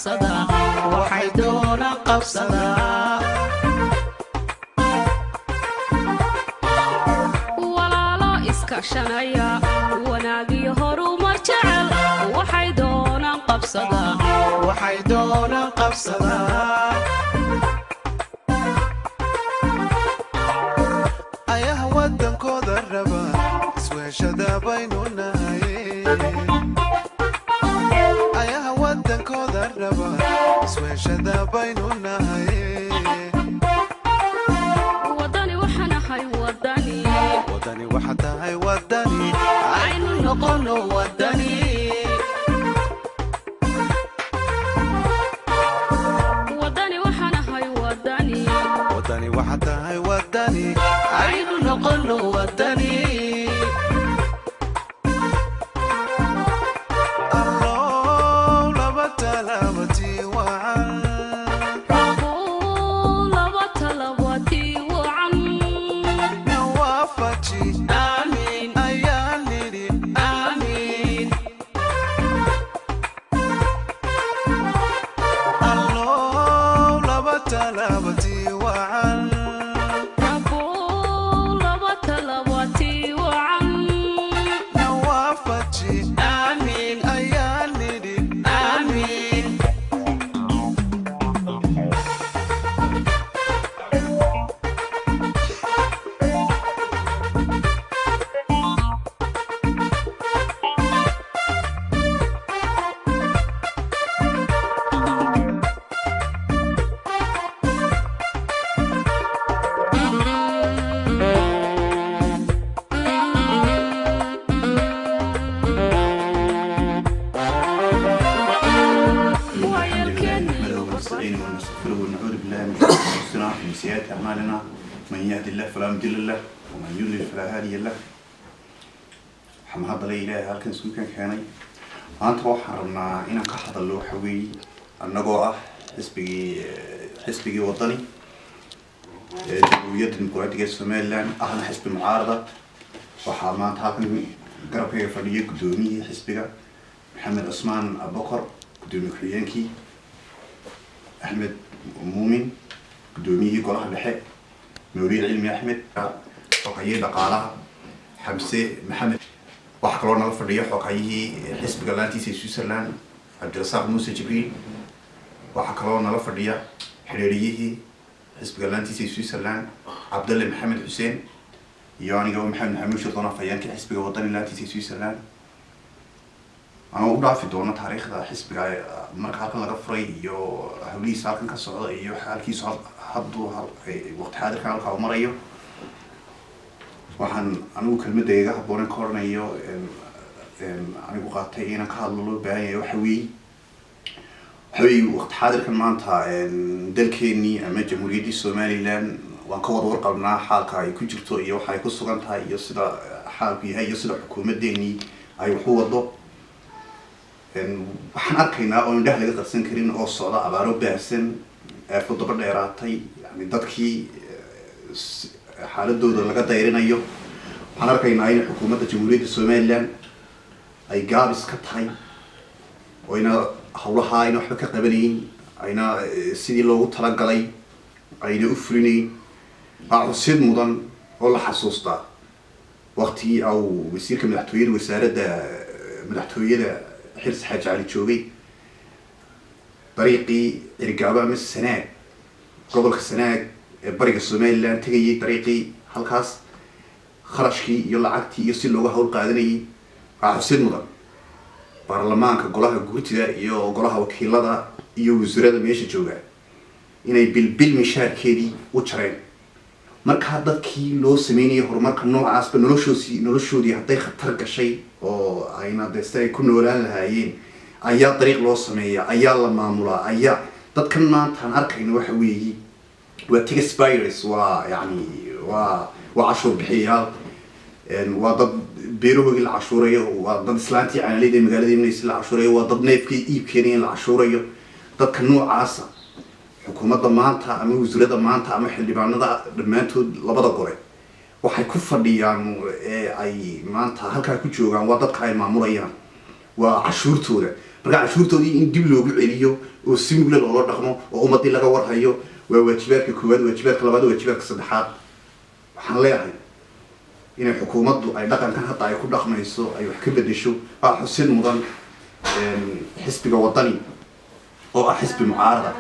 qabsada waxay doonaan qabsada walaalo iska shanaya wanaagiyo horumar jecel waxay doonaan qabsada waxay doonaan qabsada ayaha wadankooda raba isweeshada baynu nahay ayaha wadankooda raba isweeshada baynu nahay wadani waxaan ahay wadani wadani waxa tahay wadani aynu noqono wadani wadani waxaan ahay wadani wadani waxa tahay wadani aynu noqono wadani أعمالنا من يهد الله فلا مضل له ومن يضلل فلا هادي له حمد الله halkan suukan keenay maanta waxaan rabnaa inaan ka hadalno waxa weey anagoo ah xisbigii wadani jamhuuriyadda dimuqraadiga Soomaaliland ahna xisbi mucaarada waxaa maanta halkan garabkayga fadhiya gudoomiyihii xisbiga Maxamed Cusmaan Abubakar gudoomiye ku-xigeenkii Ahmed Muumin gudoomiye golaha dhexe Nuuriye Cilmi Ahmed xoqaye dhaqaalaha Xamse Maxamed waxa kale oo nala fadhiyo xoqayihii xisbiga laantiisa Switzerland Abdirasaaq Muuse Jibriil waxa kale oo nala fadhiya xiriiriyihii xisbiga laantiisa Switzerland Abdalle Maxamed Xuseen iyo aniga Maxamed Maxamuud Shirdoon afayeenka xisbiga wadani laantiisa Switzerland أنا أقول في دونا تاريخ ذا حسب مرك هالكن لقى فري يو هوليس هالكن كسر يو هالكيس هادو وقت هذا كان الخاو مريو وحن أنا كلمة دقيقة بورن كورنا يو أنا بقى أنا كهاللو بيان يو حوي وقت هذا كان مانتها دلكني أما جمهورية الصوماليلاند وانكور ورقنا حالك يكون جرتو يو حيكون سكانتها يصير حال بيها يصير حكومة ديني أي هو ضو waxaan arkaynaa oo indhaha laga qarsan karin oo socda abaaro baahsan fuddo dheeraatay yani dadkii xaaladooda laga dayrinayo waxaan arkaynaa in xukuumadda jamhuuriyadda Soomaaliland ay gaabis ka tahay oo ina hawlaha ayna waxba ka qabanayeen ayna sidii loogu talagalay ayna u fulinayn aqoonsid mudan oo la xasuustaa waqtii aw wasiirka madaxtooyada wasaaradda madaxtooyada حرس حاج علي جوبي طريقي إرجابا من السناق قبل السناق بريق الصومال تجي طريقي هالكاس خرجكي يلا عكتي يصير له هول قادني عحسين مضر برلمان كقولها قلت ذا يو قولها وكيل هذا يو وزراء ماشي جوجا إنه بالمشاركة دي وتشرين مرك هذا كي لو سميني هرمك نوع عصب نلوشو دي حتى يخطر كشيء أو أينا دستي كنا ولا لهاين أيا طريق لو سمية أيا لما ملا أيا تذكرنا تنارك إنه حوي وتيجس بايرس ويعني وعشور بحيال وضد بيروج العشورية وضد سلانتي عن ليدي مقالدي من يسلا العشورية وضد نيفكي إيبكينين العشورية تذكر نوع عصا حكومة ضمانتها أما وزارة ضمانتها أما حل بعنا ضمانته لبضة قري waxay ku fadhiyaan ay maanta halka ku joogan wadadka ay maamulayaan waa cashuurtooda marka cashuurtoodii in dib loogu celiyo oo si mugle loola dhaqmo oo ummadii laga warhayo waa waajibaadka koowaad. waajibaadka labaad waajibaadka saddexaad waxaan leeyahay inay xukuumaddu ay dhaqankan hadda ay ku dhaqmayso ay wax ka bedesho. waa xusin mudan xisbiga wadani oo ah xisbi mucaarada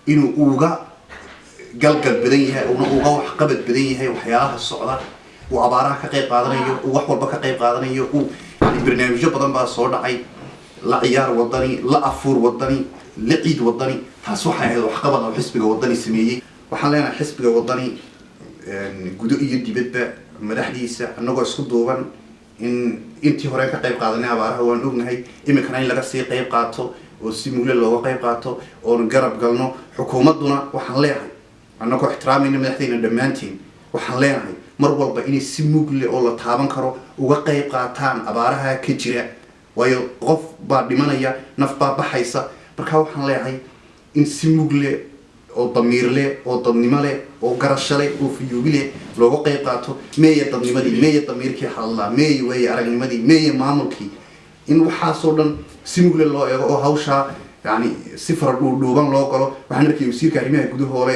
inuu uga galgal badan yahay una uga waxqabad badan yahay waxyaalaha socda. uu abaaraha ka qayb qaadanayo, uu wax walba ka qayb qaadanayo, uu barnaamijyo badan baa soo dhacay, la ciyaar wadani, la afuur wadani, la ciid wadani. taas waxay ahayd waxqabad oo xisbiga wadani sameeyey. waxaan leenahay xisbiga wadani gudo iyo dibadba madaxdiisa annagoo isku duuban in intii hore ka qayb qaadanay abaaraha waan ognahay, iminkana in laga sii qayb qaato oo si mugle looga qayb qaato oon garab galno. xukuumadduna waxaan leeyahay annagoo ixtiraamayna madaxdeena dhammaantiin waxaan leenahay mar walba inay si mugle oo la taaban karo uga qayb qaataan abaaraha ka jira, waayo qof baa dhimanaya, naf baa baxaysa. marka waxaan leeyahay in si mugle oo damiir leh oo dadnimo leh oo garasho leh oo fiyuubi leh looga qayb qaato. meeya dadnimadii, meeya damiirkii hadlaa, meeya weeye aragnimadii, meeya maamulkii. in waxaasoo dhan si mugle loo eego oo hawshaa يعني سفر دوبان لو قالوا waxaan arkay wasiirka arrimaha gudahoole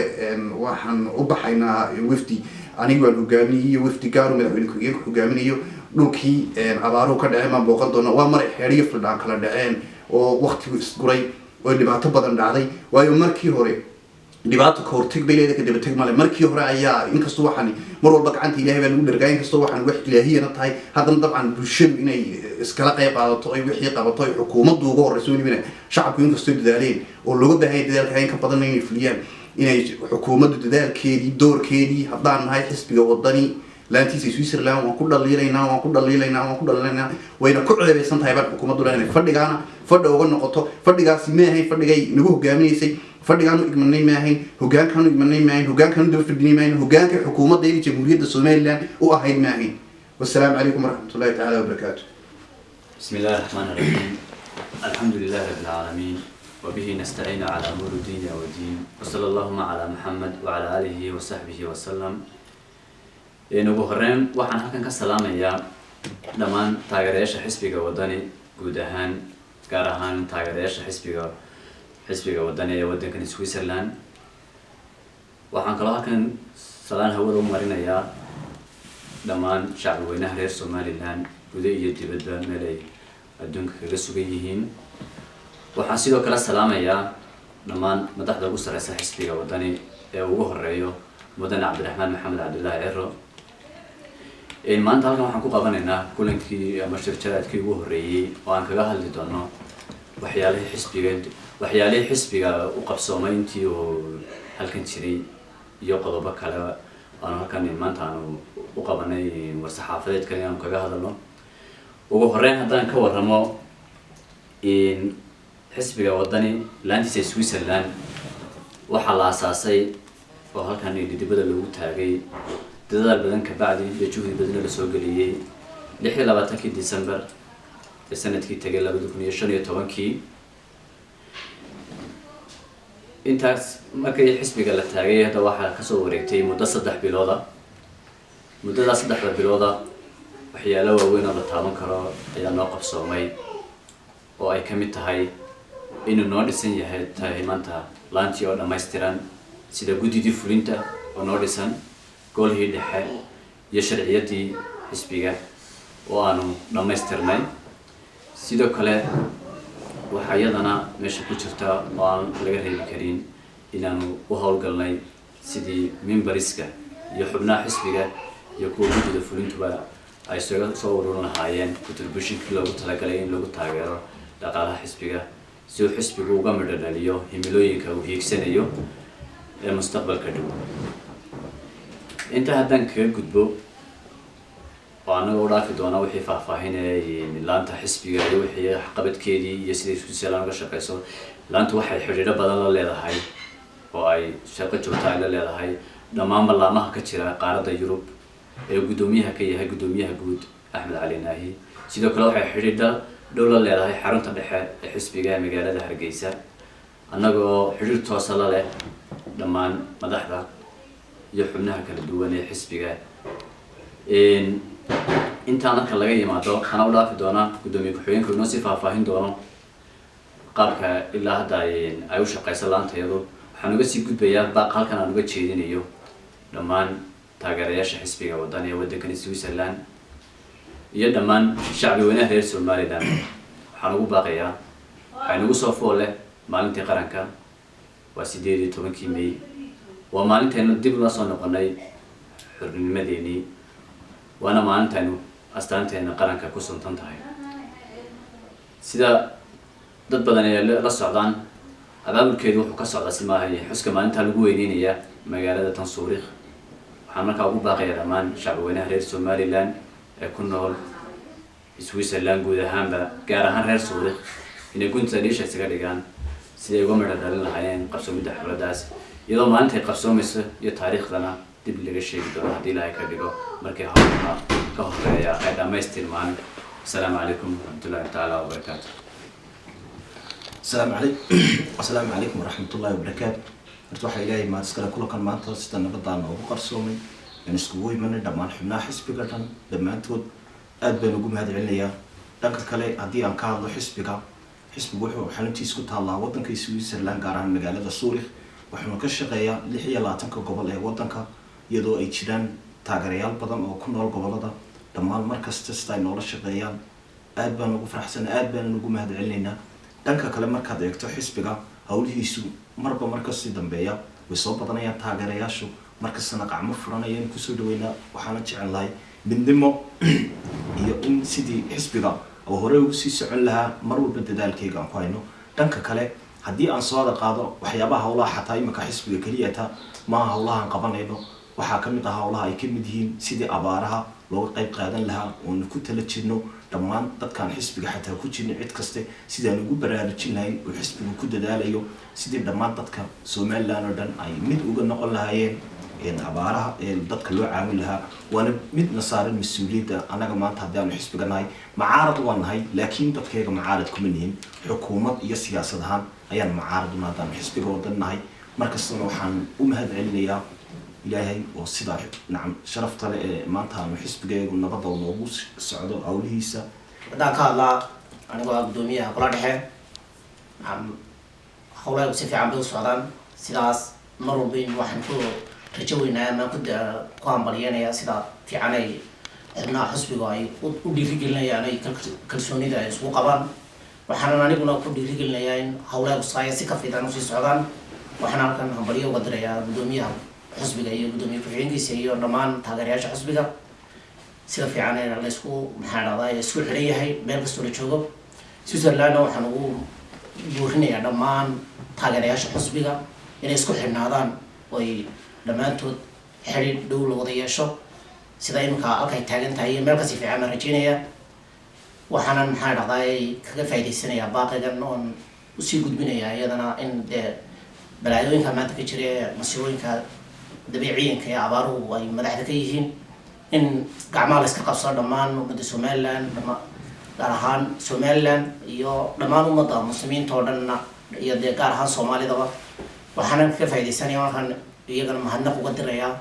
waxaan u baxaynaa wafdi aniga aan hogaamiyo wafdi gaar ah madaxweyne ku-xigeenka hogaaminayo dhulkii abaaro ka dhacay ma booqan doona. waa mar xeeriyo fildaan kala dhaceen oo waqtigu isguray oo dhibaato badan dhacday. waayo markii hore dhibaato ka hortag bay leedahay kadib tag male. markii hore ayaa inkastoo waxaan mar walba gacanta ilaahay baa lagu dhargay, inkastoo waxaan wax ilaahiyana tahay haddana dabcan bulshadu inay iskala qayb qaadato ay wixii qabato ay xukuumaddu uga horeyso weliba shacabku inkastoo dadaaleen oo looga baahan yahay dadaalka in ka badan inay fuliyaan inay xukuumaddu dadaalkeedii doorkeedii haddaan nahay xisbiga wadani laantiisa Switzerland waan ku dhaliilaynaa wayna ku ceebeysan tahay baa xukuumaddu inay fadhigaana fadhi uga noqoto. fadhigaasi ma ahayn fadhigay nagu hogaaminaysay, fadhigaanu igmanay ma ahayn, hogaankaanu igmanay ma ahayn, hogaankaanu daba fadhinay ma ahayn, hogaanka xukuumadda ee jamhuuriyadda Soomaaliland u ahayd ma ahayn. والسلام عليكم ورحمة الله تعالى وبركاته. بسم الله الرحمن الرحيم. الحمد لله رب العالمين وبه نستعين على أمور الدين والدين وصلى اللهم على محمد وعلى آله وصحبه وسلم. ugu horreyn waxaan halkan ka salaamayaa dhammaan taageerayaasha xisbiga wadani guud ahaan gaar ahaan taageerayaasha xisbiga wadani ee waddankan Switzerland. waxaan kaloo halkan salaan hawada u marinayaa dhammaan shacbi weynaha reer Somaliland gudaha iyo dibadda meel ay adduunka kaga sugan yihiin. waxaan sidoo kale salaamayaa dhammaan madaxda ugu sareysa xisbiga wadani ee ugu horeeyo mudane Cabdiraxmaan Maxamed Cabdullaahi Ciro. maanta halkan waxaan ku qabanaynaa kulankii ama shirjaraadkii ugu horeeyay oo aan kaga hadli doono waxyaalihii xisbiga u qabsoomay intii uu halkan jiray iyo qodobo kale aan halkan maanta aan u qabanay war-saxaafadeedkan aan kaga hadalno. ugu horreyn haddaan ka warramo xisbiga wadani laantiisa Switzerland waxaa la aasaasay oo halkan dibadda loogu taagay dadaal badan ka bacdi iyo juhdi badan la soo galiyay 26 December sanadkii tagay 2015. intaas markii xisbiga la taagay hadda waxaa ka soo wareegtay muddo 3 bilood ah. muddadaas 3 bilood ah waxyaalo waaweyn oo la taaban karo ayaa noo qabsoomay oo ay ka mid tahay inuu noo dhisan yahay maanta laantii oo dhammaystiran sida guddidii fulinta oo noo dhisan, golihii dhexe iyo sharciyadii xisbiga oo aanu dhammaystirnay. sidoo kale waxaa iyadana meesha ku jirta oo aan laga reebi karin inaanu u howlgalnay sidii memberska iyo xubnaha xisbiga iyo kuwa guddida fulintuba ay soo ururin lahaayeen contributionkii loogu talagalay in lagu taageero dhaqaalaha xisbiga si uu xisbigu uga midho dhaliyo himilooyinka uu hiigsanayo ee mustaqbalka dhow. inta haddaan kaga gudbo oo anaga u dhaafi doona wixii faahfaahinayay laanta xisbiga iyo wixii waxqabadkeedii iyo sidii Switzerland uga shaqeyso. laantu waxay xiriiro badan la leedahay oo ay shaqo joogto ah la leedahay dhammaan laamaha ka jira qaaradda Yurub ee gudoomiyaha ka yahay gudoomiyaha guud Axmed Cali Naahi. sidoo kale waxay xiriiro dhow la leedahay xarunta dhexe ee xisbiga ee magaalada Hargeysa annagoo xiriir toos ah la leh dhammaan madaxda iyo xubnaha kala duwan ee xisbiga. inta marka laga yimaado waxaan u dhaafi doonaa gudoomiye ku-xigeenka inoo sii faahfaahin doono qaabka ilaa hadda ay u shaqeyso laantayadu waxaan uga sii gudbayaa baaq halkan aan uga jeedinayo dhammaan taageerayaasha xisbiga waddan ee waddankani Switzerland iyo dhammaan shacbi weynaha reer Somaliland waxaan ugu baaqayaa waxay nagu soo fool leh maalintii qaranka waa 18 May waa maalinteenu dib la soo noqonay xornimadeennii waana maalinteenu astaanteena qaranka ku suntan tahay sida dad badan ay la socdaan abaabulkeedu wuxuu ka socdaa si maahay xuska maalinta lagu weyneynaya magaalada tan Zurich waxaan markaa ugu baaqayaa dhammaan shacbi weynaha reer Somaliland ee ku nool Switzerland guud ahaanba gaar ahaan reer Zurich inay gunta dhiisha isaga dhigaan sidii uga midho dhalin lahaayeen qabsoomidda xafladaas iyadoo maalinta ay qabsoomayso iyo taariikhdana dib laga sheegi doono haddii Ilaahay ka dhigo markii hawlaha ka horeeya ay dhammaystirmaan. Assalaamu calaykum warahmatullaahi tacaala wabarakaatuh. السلام عليكم ورحمة الله وبركاته. أرتوح إلهي ما تسكر كل كان ما تصدق نبضان أو قرصومي نسكوي من دمان حنا حسب قدرن دمان تود أدبن وجوم هذه العليا لكن كله عدي عن كارلو حسب وحو حنتي سكوت الله وطن كيسوي سرلان قارن مجال الصوريخ وحنا كشقيا لحية لا تنك قبل وطن كا يدو أيشدان تاجريال بدم أو كنا القبل هذا دمان مركز تستاين ولا شقيا أدبن وقف حسن أدبن وجوم هذه العلينا dhanka kale markaad eegto xisbiga hawlihiisu marka si dambeeya way soo badanayaan taageerayaashu markastana qacmo furanayeen ku soo dhaweynaa waxaana jecelahay midnimo iyo in sidii xisbiga oo hore ugu sii socon lahaa mar walba dadaalkayga aan ku hayno dhanka kale haddii aan soo qaado waxyaabaha hawlaha xataa imika xisbiga kaliya ta ma hawlaha aan qabanayno waxaa ka mid ah hawlaha ay ka mid yihiin sidii abaaraha looga qayb qaadan lahaa oo ku tala jirno dhammaan dadkaan xisbiga xataa ku jirna cid kaste sidaan ugu baraarujin lahayn oo xisbigu ku dadaalayo sidii dhammaan dadka Somaliland oo dhan ay mid uga noqon lahaayeen abaaraha ee dadka loo caawin lahaa waana mid nasaaran mas'uuliyadda anaga maanta haddii aan xisbiga nahay macaarad waan nahay laakiin dadkayga macaarad kuma nihin xukuumad iyo siyaasad ahaan ayaan macaarad u naadaan xisbiga wadan nahay markastana waxaan u mahadcelinayaa إلهي وصدق نعم شرفت ما أنت عن حسب جاي والنبضة والنبوس السعودة أوليسا ده كلا أنا قدومية قرار حين نعم حوله وسيف عم بيوصل السودان سلاس مروا بين واحد كل رجوينا ما كنت قام بريانا يا سلا في عني إحنا حسب جاي ودي في قلنا يعني كل سوني ده يسوق قبان وحنا نقول كل دي في قلنا يعني حوله وصايا سكف في دانوس السودان وحنا كان هم بريا وقدر يا قدومية حسبك أيه قدومي كفرينكي سيئو رمان تاجرياش حسبك سيدا في عنا الله يسكو محانا ضاي يسكو الحرية هاي بين قصور الشوقب سويسرلاند وحنو بورهني رمان تاجرياش حسبك يعني يسكو حرنادان وي رمان تود حريد دول وضياشو سيدا إمكا أكاي تاجن تايي ملكسي في عنا رجينيا وحنا محانا ضاي كفايدي سنة باقي جنون وسي قدمينيا يدنا إن بلايوين كمان تكجري مسيوين dabiiciyan ka abaaruhu ay madaxda ka yihiin in gacmaha la iska qabsado dhammaan ummadda Somaliland gaar ahaan Somaliland iyo dhammaan ummadda muslimiinta oo dhan iyo gaar ahaan Soomaalidaba waxaan ka faa'iideysanayaa waxaan iyagana mahadnaq uga dirayaa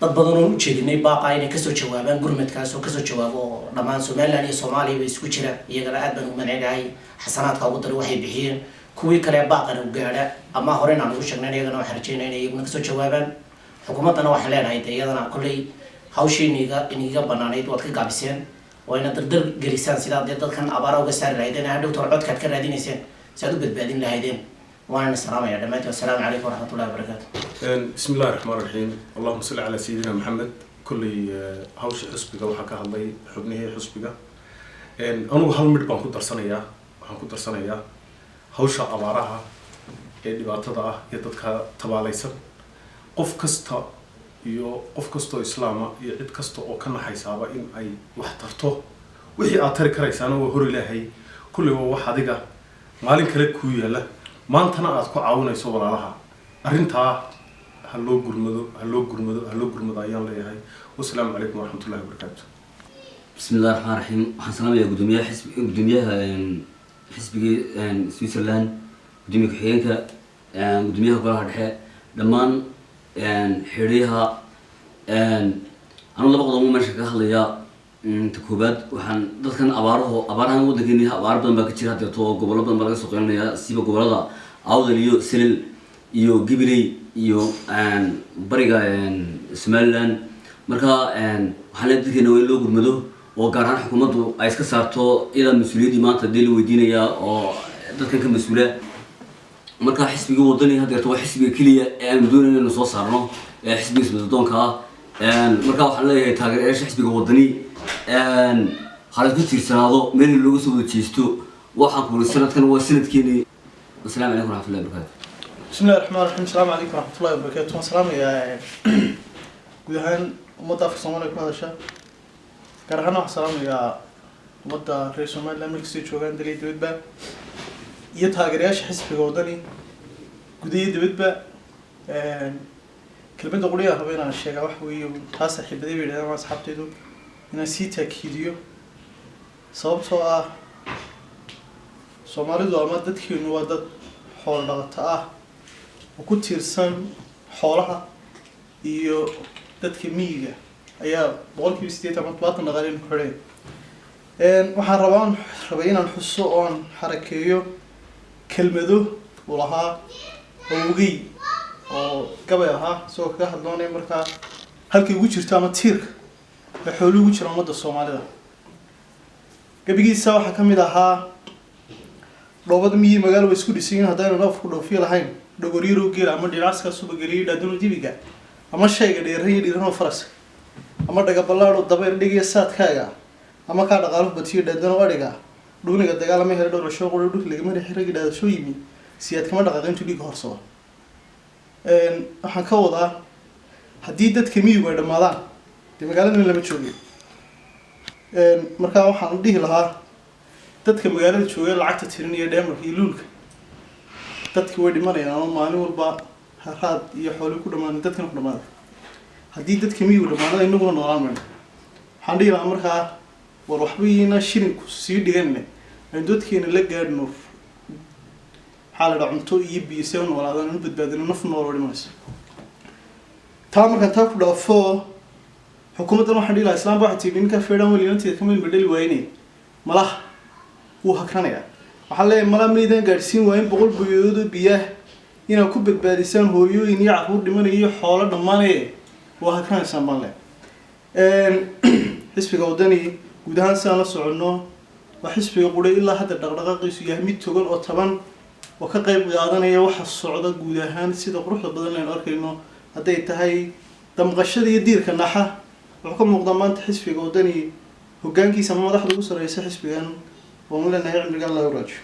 dad badan oo u jeedinay baaqa inay ka soo jawaabaan gurmadkaas oo ka soo jawaabo dhammaan Somaliland iyo Soomaaliya bay isku jira iyagana aad baan u manacay xasanaadka ugu daray waxay bixiyeen kuwii kale baaqana u gaadha ama horena aan ugu sheegnay iyagana waxaan rajaynayaa inay iyaguna ka soo jawaabaan xukuumadana waxaan leenahay iyadana kullay hawshiiniga iniga banaanayd waad ka gaabiseen oo ina dardar gelisaan sidaa dadkan abaara uga saari lahaydeen hadhow toor codkaad ka raadinayseen si aad u badbaadin lahaydeen وانا السلام يا دماتي والسلام عليكم ورحمه الله وبركاته. بسم الله الرحمن الرحيم، اللهم صل على سيدنا محمد. كل هوش حسبك وحكى الله حبنيه حسبك. أنا هالمر بانكو درسانيا هوش أبارها اللي بعتها يدك تباليسا قف كستا قف كستو إسلاما يعد كستو أو كنا حيسابا إن أي وحترته وهي أثر كريسانه وهري لهي كل واحد دقة مالك لك كويه له ما أنتنا أذكر عاونا يسوى لها أرنتها هلو قرمدو أيام لي هاي والسلام عليكم ورحمة الله وبركاته. بسم الله الرحمن الرحيم. حسنا يا قدومية حسب سويسرلاند قدومية كحيانك قدومية قرار الحياة لمان حريها أنا لا بقدر مو ماشي كهليا koobaad waxaan dadkan abaarahan waddankeeni abaar badan baa ka jira hadeerto oo gobollo badan baa laga soo qeylinayaa siba gobollada awdal iyo selil iyo gibiley iyo bariga somaliland marka waxaan leeyahay dadkeena waa in loo gurmado oo gaar ahaan xukuumaddu ay iska saarto iyada mas-uuliyaddii maanta dee la weydiinayaa oo dadkan ka mas-uula marka xisbiga wadani hadeerto waa xisbiga keliya ee aanu doonayno inaynu soo saarno xisbiga isbeddeldoonka ah marka waxaan leeyahay taageerayaasha xisbiga wadani hala isku tiirsanaado meel looga soo wada jeesto waxaan ku wuri sanadkan waa sanadkeeni assalaamu calaykum waraxmatullahi wabarakaatu بسم الله الرحمن الرحيم السلام عليكم ورحمة الله وبركاته والسلام يا gudahaan ummadda afka Soomaaliya ku hadasha gaar ahaan waxaan salaamayaa ummadda reer Soomaaliland meel kasta joogaan dalay dibadba iyo taageerayaasha xisbiga wadani gudaha dibadba kelmadda qoriyaha rabo inaan sheega wax weeyo taas saaxiibadey bay yidhahdaan waa asxaabteydu inaan sii taakiidiyo sababtoo ah Soomaalidu ama dadkeenu waa dad xoolo dhaqato ah oo ku tiirsan xoolaha iyo dadka miyiga ayaa 80% ama 70 dhaqaale ku xidhay waxaan rabay inaan xuso oon xarakeeyo kelmado uu lahaa awgey oo gabay ahaa soo kaga hadloonay markaa halkay ugu jirto ama tiirka ee xooluhu ugu jira ummadda Soomaalida gabigiisa waxaa ka mid ahaa dhoobada miyi magaalo way isku dhisayeen haddaynu naf ku dhoofiyo lahayn dhogoriiro geel ama dhinacaska suba geliyo dhaaduna dibiga ama shayga dheeray dhiirano faras ama dhaga ballaadho dabayr dhigiyo saadkaaga ama ka dhaqaalo batiyo dhaadana adhiga dhuuniga dagaalama helo dhowr shoo qoro dhul laga maray xiriga dhaadasho yimi siyaad kama dhaqaaqin tuliga horsoo waxaan ka wadaa haddii dadka miyigu ay dhamaadaan dee magaalada lama joogo markaa waxaan dhihi lahaa dadka magaalada jooga lacagta tirinaya dheemarka iyo luulka dadki way dhimanayaan oo maalin walba haraad iyo xoolo ku dhamaan dadkana ku dhamaada haddii dadka miyigu dhamaanada inaguna noolaan mayno waxaan dhihi lahaa markaa war waxbayna shilinku sii dhiganne aynu dadkeena la gaadhno maxaa la dhaha cunto iyo biyo si u noolaadaan inu badbaadino naf nool oo dhimanaysa taa markaan taa ku dhaafo xukuumaddan waxaan dhihi lahaa islaamba waxay tihi ninka feedhaan weliinanteeda kameel bedheli waayne malaha wuu hakranayaa waxaan leeyahay mala maydaan gaadhsiin waayin 100 boqodood oo biyaah inaad ku badbaadisaan hooyooyin iyo carruur dhimanaya iyo xoolo dhammaanaya waa hakranaysaan baan leeyahay xisbiga wadani guud ahaan si aan la soconno waa xisbiga qudhay ilaa hadda dhaqdhaqaaqiisu yahay mid togan oo taban oo ka qayb qaadanaya waxa socda guud ahaan sida quruxda badan aynu arkayno hadday tahay damqashada iyo diirka naxa wuxuu ka muuqdaa maanta xisbiga wadani hoggaankiisa ama madaxda ugu sarreysa xisbigan oo mu leenahay cimrigan la waraajo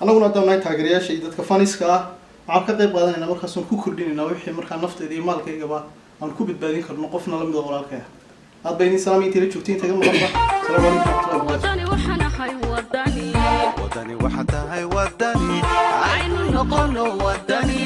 annaguna haddaan nahay taageerayaasha iyo dadka faniska ah waxaan ka qayb qaadanaynaa markaas aan ku kordhinaynaa wixii markaa nafteeda iyo maalkaygaba aan ku badbaadin karno qofna la mid oo walaalkay ah aad bay idin salaam intii la joogtiin taga maqanba salaamu calaykum wadani waxaan tahay wadani aynu noqono wadani